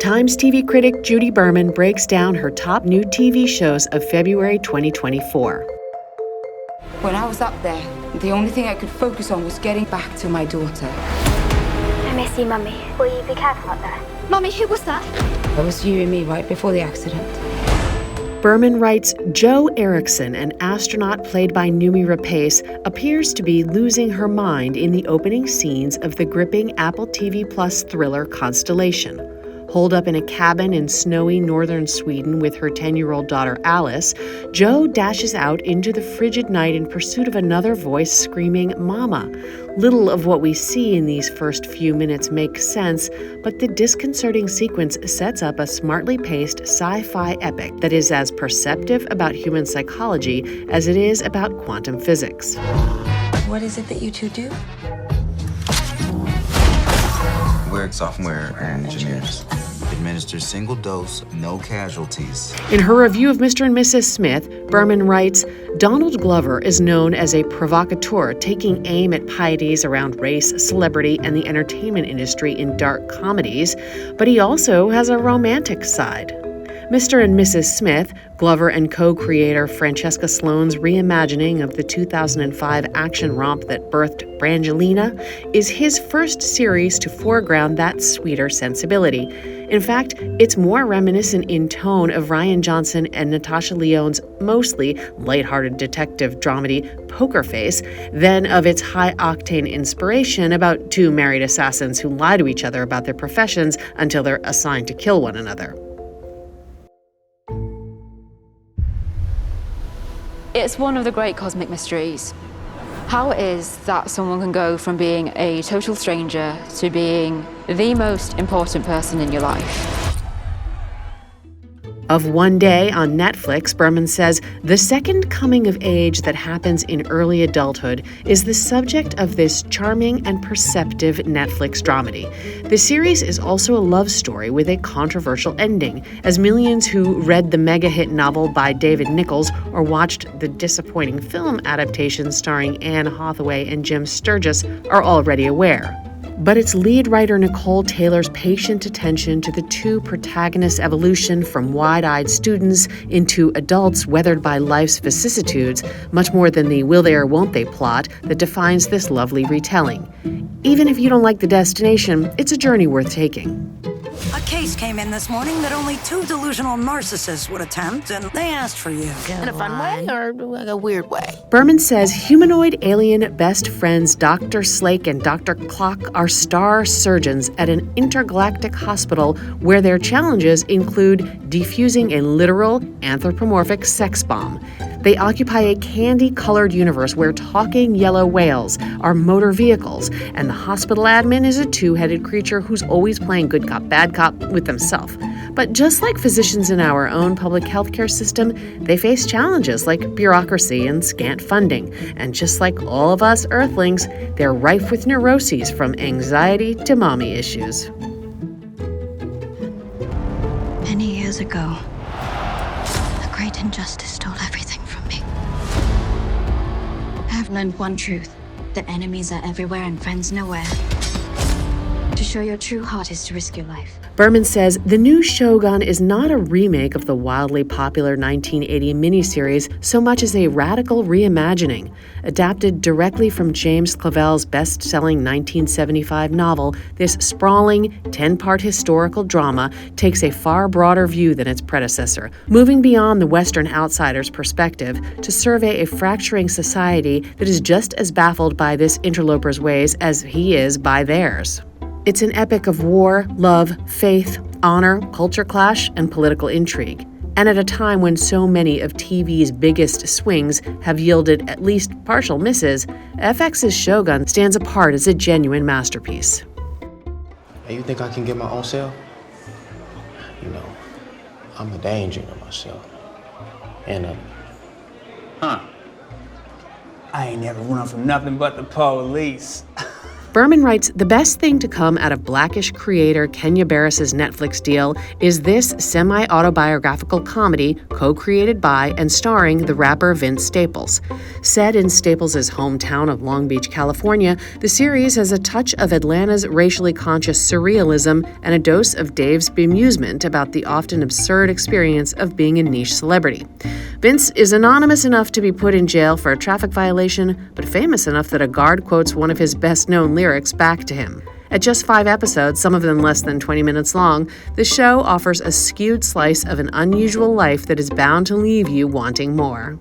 Times TV critic Judy Berman breaks down her top new TV shows of February 2024. When I was up there, the only thing I could focus on was getting back to my daughter. I miss you, Mummy. Will you be careful out there? Mummy, who was that? That was you and me right before the accident. Berman writes, Joe Erickson, an astronaut played by Noomi Rapace, appears to be losing her mind in the opening scenes of the gripping Apple TV Plus thriller Constellation. Holed up in a cabin in snowy northern Sweden with her 10-year-old daughter Alice, Joe dashes out into the frigid night in pursuit of another voice screaming, "Mama." Little of what we see in these first few minutes makes sense, but the disconcerting sequence sets up a smartly paced sci-fi epic that is as perceptive about human psychology as it is about quantum physics. What is it that you two do? We're software engineers. Administer single dose, no casualties. In her review of Mr. and Mrs. Smith, Berman writes, Donald Glover is known as a provocateur, taking aim at pieties around race, celebrity, and the entertainment industry in dark comedies, but he also has a romantic side. Mr. and Mrs. Smith, Glover and co-creator Francesca Sloane's reimagining of the 2005 action romp that birthed Brangelina, is his first series to foreground that sweeter sensibility. In fact, it's more reminiscent in tone of Rian Johnson and Natasha Lyonne's mostly lighthearted detective dramedy Poker Face than of its high-octane inspiration about two married assassins who lie to each other about their professions until they're assigned to kill one another. It's one of the great cosmic mysteries. How it is that someone can go from being a total stranger to being the most important person in your life. Of One Day on Netflix, Berman says, the second coming of age that happens in early adulthood is the subject of this charming and perceptive Netflix dramedy. The series is also a love story with a controversial ending, as millions who read the mega-hit novel by David Nichols or watched the disappointing film adaptation starring Anne Hathaway and Jim Sturgis are already aware. But its lead writer Nicole Taylor's patient attention to the two protagonists' evolution from wide-eyed students into adults weathered by life's vicissitudes, much more than the will they or won't they plot that defines this lovely retelling. Even if you don't like the destination, it's a journey worth taking. A case came in this morning that only 2 delusional narcissists would attempt, and they asked for you. In a fun way or like a weird way? Berman says humanoid alien best friends Dr. Slake and Dr. Clock are star surgeons at an intergalactic hospital where their challenges include defusing a literal anthropomorphic sex bomb. They occupy a candy-colored universe where talking yellow whales are motor vehicles, and the hospital admin is a two-headed creature who's always playing good cop, bad cop with themselves. But just like physicians in our own public healthcare system, they face challenges like bureaucracy and scant funding. And just like all of us Earthlings, they're rife with neuroses from anxiety to mommy issues. Many years ago, a great injustice stole everything from me. I've learned one truth, that enemies are everywhere and friends nowhere. To show your true heart is to risk your life. Berman says the new Shogun is not a remake of the wildly popular 1980 miniseries so much as a radical reimagining. Adapted directly from James Clavell's best-selling 1975 novel, this sprawling, 10-part historical drama takes a far broader view than its predecessor, moving beyond the Western outsider's perspective to survey a fracturing society that is just as baffled by this interloper's ways as he is by theirs. It's an epic of war, love, faith, honor, culture clash, and political intrigue. And at a time when so many of TV's biggest swings have yielded at least partial misses, FX's Shogun stands apart as a genuine masterpiece. Hey, you think I can get my own cell? You know, I'm a danger to myself. And I ain't never run from nothing but the police. Berman writes, the best thing to come out of Blackish creator Kenya Barris's Netflix deal is this semi-autobiographical comedy co-created by and starring the rapper Vince Staples. Set in Staples' hometown of Long Beach, California, the series has a touch of Atlanta's racially conscious surrealism and a dose of Dave's bemusement about the often absurd experience of being a niche celebrity. Vince is anonymous enough to be put in jail for a traffic violation, but famous enough that a guard quotes one of his best-known lyrics back to him. At just 5 episodes, some of them less than 20 minutes long, the show offers a skewed slice of an unusual life that is bound to leave you wanting more.